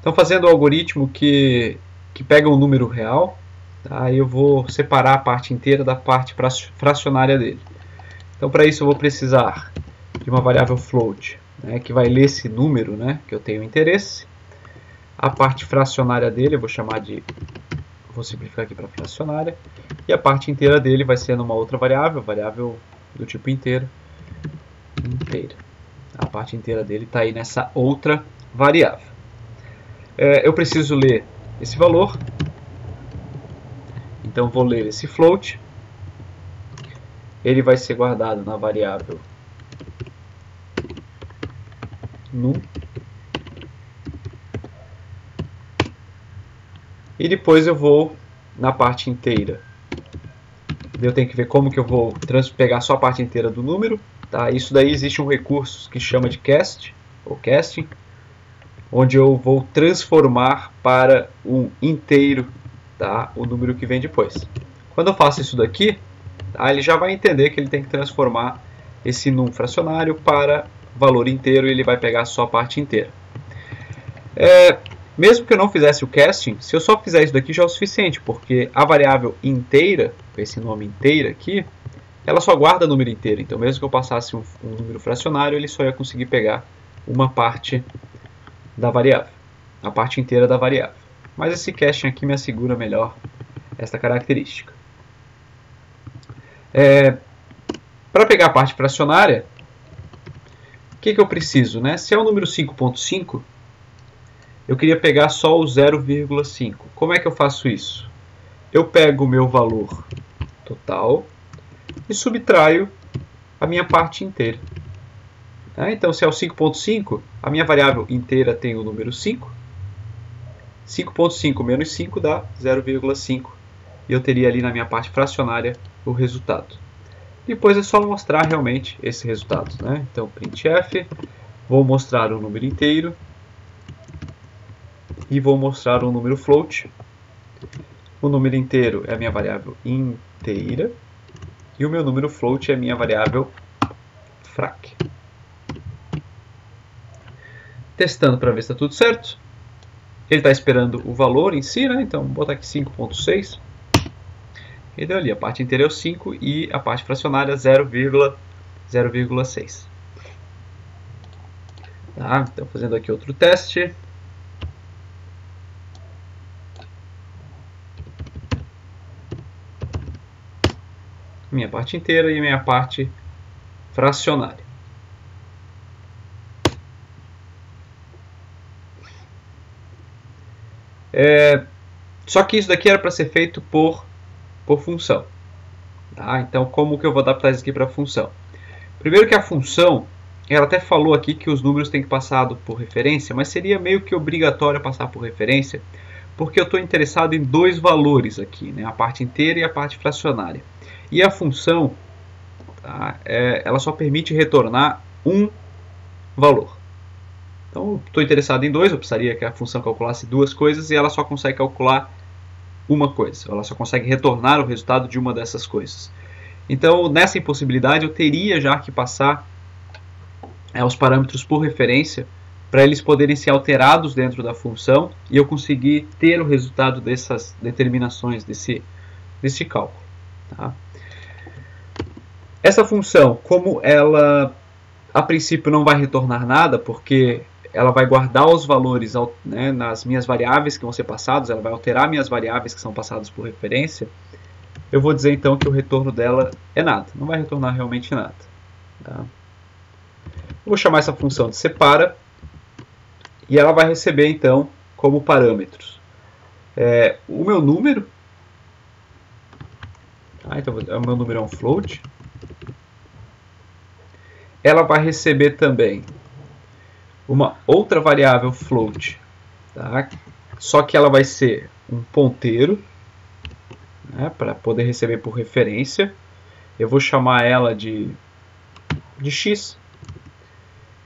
Então, fazendo o algoritmo que pega um número real, tá? Eu vou separar a parte inteira da parte fracionária dele. Então, para isso eu vou precisar de uma variável float, né, que vai ler esse número, né, que eu tenho interesse. A parte fracionária dele eu vou chamar de... Vou simplificar aqui para fracionária. E a parte inteira dele vai ser numa outra variável do tipo inteiro. Inteira. A parte inteira dele está aí nessa outra variável. Eu preciso ler esse valor. Então vou ler esse float. Ele vai ser guardado na variável num. E depois eu vou na parte inteira. Eu tenho que ver como que eu vou pegar só a parte inteira do número. Tá? Isso daí existe um recurso que chama de cast, ou casting, onde eu vou transformar para um inteiro, tá, o número que vem depois. Quando eu faço isso daqui, tá, ele já vai entender que ele tem que transformar esse num fracionário para valor inteiro e ele vai pegar só a parte inteira. Mesmo que eu não fizesse o casting, se eu só fizer isso daqui já é o suficiente, porque a variável inteira, com esse nome inteira aqui, ela só guarda número inteiro. Então mesmo que eu passasse um número fracionário, ele só ia conseguir pegar uma parte da variável, a parte inteira da variável. Mas esse casting aqui me assegura melhor esta característica. Para pegar a parte fracionária, o que eu preciso, né? Se é o número 5.5, eu queria pegar só o 0,5. Como é que eu faço isso? Eu pego o meu valor total e subtraio a minha parte inteira. Então, se é o 5.5, a minha variável inteira tem o número 5. 5.5 menos 5 dá 0,5. E eu teria ali na minha parte fracionária o resultado. Depois é só mostrar realmente esse resultado. Né? Então, printf, vou mostrar o número inteiro. E vou mostrar um número float. O número inteiro é a minha variável inteira. E o meu número float é a minha variável frac. Testando para ver se está tudo certo. Ele está esperando o valor em si, né? Então vou botar aqui 5.6. E deu ali, a parte inteira é o 5 e a parte fracionária 0,6. Tá? Então fazendo aqui outro teste. Minha parte inteira e minha parte fracionária. Só que isso daqui era para ser feito por função. Tá? Então, como que eu vou adaptar isso aqui para a função? Primeiro que a função, ela até falou aqui que os números têm que passar por referência, mas seria meio que obrigatório passar por referência, porque eu estou interessado em dois valores aqui, né? A parte inteira e a parte fracionária. E a função, tá, ela só permite retornar um valor. Então, estou interessado em dois, eu precisaria que a função calculasse duas coisas e ela só consegue calcular uma coisa. Ela só consegue retornar o resultado de uma dessas coisas. Então, nessa impossibilidade, eu teria já que passar os parâmetros por referência para eles poderem ser alterados dentro da função e eu conseguir ter o resultado dessas determinações desse cálculo. Tá? Essa função, como ela a princípio não vai retornar nada, porque ela vai guardar os valores, né, nas minhas variáveis que vão ser passadas, ela vai alterar minhas variáveis que são passadas por referência, eu vou dizer então que o retorno dela é nada, não vai retornar realmente nada. Tá? Eu vou chamar essa função de separa, e ela vai receber então como parâmetros o meu número, tá? Então o meu número é um float. Ela vai receber também uma outra variável float, tá? Só que ela vai ser um ponteiro, né, para poder receber por referência. Eu vou chamar ela de x.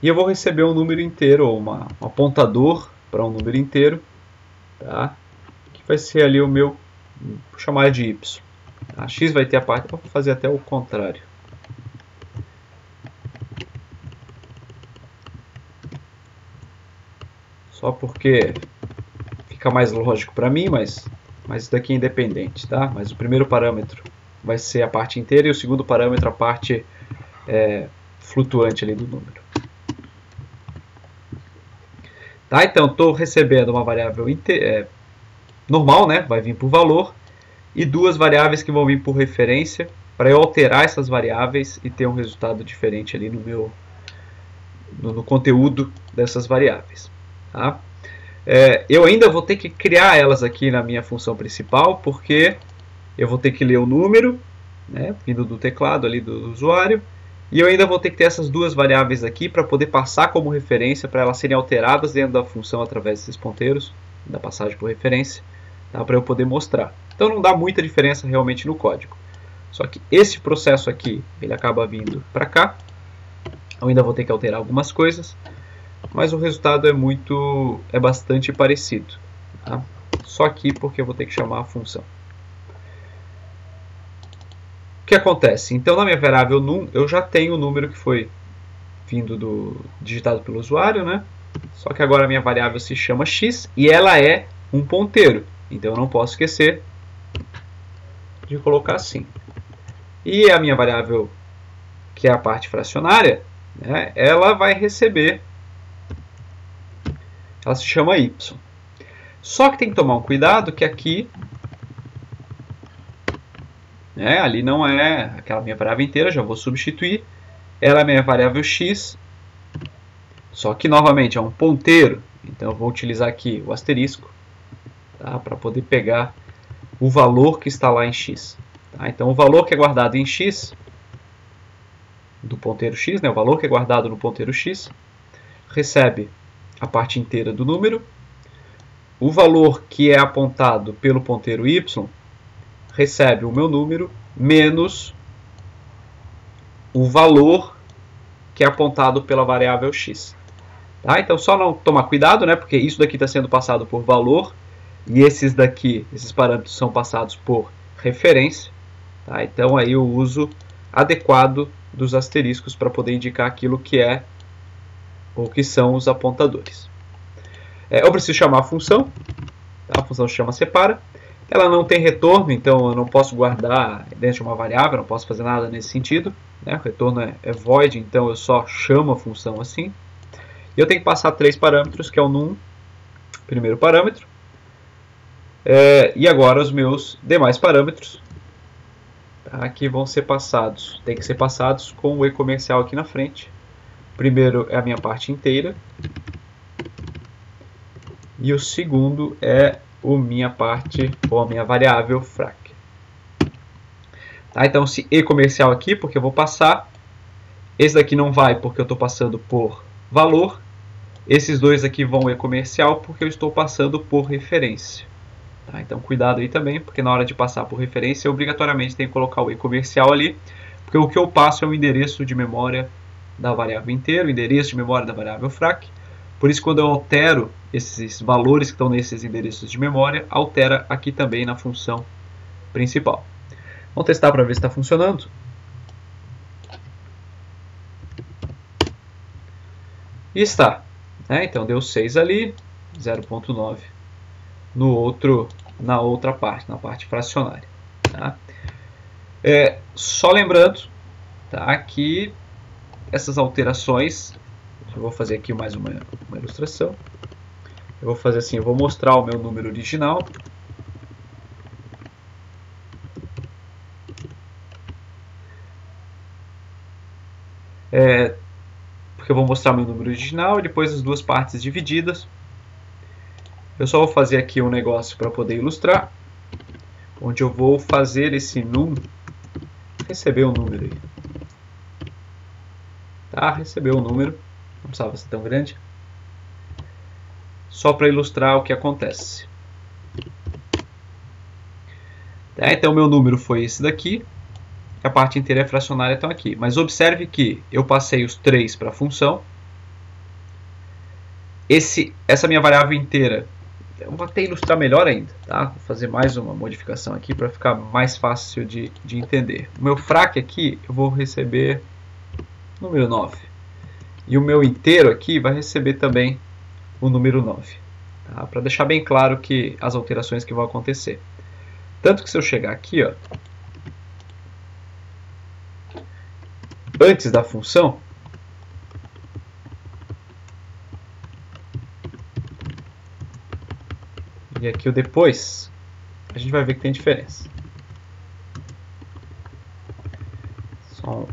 E eu vou receber um número inteiro, ou um apontador para um número inteiro, tá? Que vai ser ali o meu, vou chamar de y. A x vai ter a parte, vou fazer até o contrário. Só porque fica mais lógico para mim, mas isso daqui é independente, tá? Mas o primeiro parâmetro vai ser a parte inteira e o segundo parâmetro a parte flutuante ali do número. Tá? Então, estou recebendo uma variável normal, né? Vai vir por valor, e duas variáveis que vão vir por referência, para eu alterar essas variáveis e ter um resultado diferente ali no conteúdo dessas variáveis. Tá? Eu ainda vou ter que criar elas aqui na minha função principal, porque eu vou ter que ler o número, né, vindo do teclado ali do usuário, e eu ainda vou ter que ter essas duas variáveis aqui para poder passar como referência, para elas serem alteradas dentro da função através desses ponteiros, da passagem por referência, tá, para eu poder mostrar. Então não dá muita diferença realmente no código. Só que esse processo aqui, ele acaba vindo para cá. Eu ainda vou ter que alterar algumas coisas, mas o resultado é bastante parecido. Tá? Só aqui porque eu vou ter que chamar a função. O que acontece? Então, na minha variável num, eu já tenho o número que foi digitado pelo usuário, né? Só que agora a minha variável se chama x e ela é um ponteiro. Então, eu não posso esquecer de colocar assim. E a minha variável, que é a parte fracionária, né, ela vai receber, ela se chama y. Só que tem que tomar um cuidado que aqui, ali não é aquela minha variável inteira, já vou substituir. Ela é a minha variável x, só que novamente é um ponteiro, então eu vou utilizar aqui o asterisco, tá, para poder pegar o valor que está lá em x. Tá? Então o valor que é guardado em x, do ponteiro x, né, o valor que é guardado no ponteiro x, recebe a parte inteira do número. O valor que é apontado pelo ponteiro y recebe o meu número menos o valor que é apontado pela variável x. Tá? Então só não tomar cuidado, né, porque isso daqui está sendo passado por valor e esses parâmetros são passados por referência. Tá? Então aí o uso adequado dos asteriscos para poder indicar aquilo que é ou que são os apontadores. Eu preciso chamar a função. Tá? A função se chama separa. Ela não tem retorno, então eu não posso guardar dentro de uma variável, eu não posso fazer nada nesse sentido. Né? O retorno é void, então eu só chamo a função assim. E eu tenho que passar 3 parâmetros, que é o num, primeiro parâmetro. E agora os meus demais parâmetros, tá, que vão ser passados. Tem que ser passados com o e comercial aqui na frente. Primeiro é a minha parte inteira. E o segundo é minha parte, ou a minha variável frac. Tá, então, esse e comercial aqui, porque eu vou passar. Esse daqui não vai, porque eu estou passando por valor. Esses dois aqui vão e comercial, porque eu estou passando por referência. Tá, então, cuidado aí também, porque na hora de passar por referência, eu obrigatoriamente tenho que colocar o e comercial ali, porque o que eu passo é o endereço de memória da variável inteira, o endereço de memória da variável frac. Por isso, quando eu altero esses valores que estão nesses endereços de memória, altera aqui também na função principal. Vamos testar para ver se está funcionando. E está. Então, deu 6 ali, 0.9 na outra parte, na parte fracionária. Tá? Só lembrando, tá, que essas alterações... Eu vou fazer aqui mais uma ilustração. Eu vou fazer assim, eu vou mostrar o meu número original. Porque eu vou mostrar o meu número original e depois as duas partes divididas. Eu só vou fazer aqui um negócio para poder ilustrar, onde eu vou fazer esse num receber um número aí. Tá, recebeu um número. Não precisava ser tão grande. Só para ilustrar o que acontece. Então, o meu número foi esse daqui. A parte inteira é fracionária, então aqui. Mas observe que eu passei os 3 para a função. Essa minha variável inteira, eu vou até ilustrar melhor ainda. Tá? Vou fazer mais uma modificação aqui para ficar mais fácil de entender. O meu frac aqui, eu vou receber número 9. E o meu inteiro aqui vai receber também o número 9. tá? Para deixar bem claro que as alterações que vão acontecer. Tanto que se eu chegar aqui, ó, antes da função, e aqui o depois, a gente vai ver que tem diferença. Só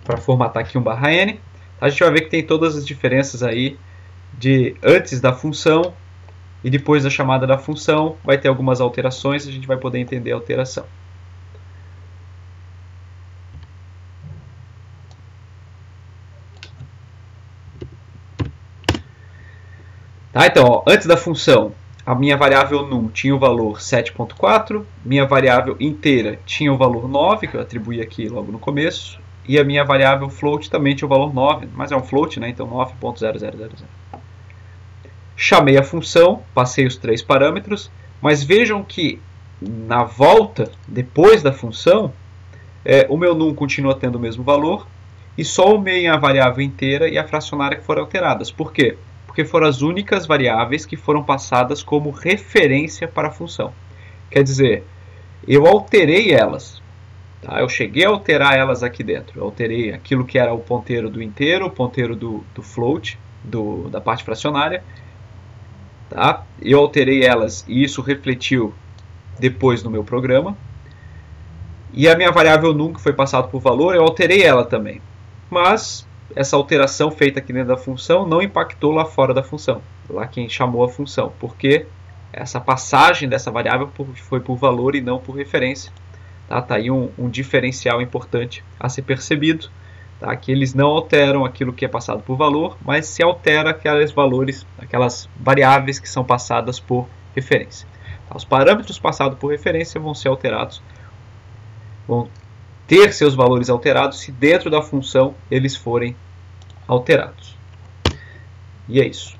para formatar aqui um /n, a gente vai ver que tem todas as diferenças aí de antes da função e depois da chamada da função. Vai ter algumas alterações, a gente vai poder entender a alteração. Tá, então, ó, antes da função, a minha variável num tinha o valor 7.4, minha variável inteira tinha o valor 9, que eu atribuí aqui logo no começo, e a minha variável float também tinha o valor 9, mas é um float, né? Então 9.0000. Chamei a função, passei os 3 parâmetros, mas vejam que na volta, depois da função, o meu num continua tendo o mesmo valor, e só a minha variável inteira e a fracionária que foram alteradas. Por quê? Porque foram as únicas variáveis que foram passadas como referência para a função. Quer dizer, eu alterei elas. Tá? Eu cheguei a alterar elas aqui dentro. Eu alterei aquilo que era o ponteiro do inteiro, o ponteiro do float, da parte fracionária. Tá? Eu alterei elas e isso refletiu depois no meu programa. E a minha variável num, que foi passado por valor, eu alterei ela também. Mas essa alteração feita aqui dentro da função não impactou lá fora da função, lá quem chamou a função, porque essa passagem dessa variável foi por valor e não por referência. Tá aí um diferencial importante a ser percebido, tá? Que eles não alteram aquilo que é passado por valor, mas se altera aqueles valores, aquelas variáveis que são passadas por referência. Tá? Os parâmetros passados por referência vão ser alterados, vão ter seus valores alterados se dentro da função eles forem alterados. E é isso.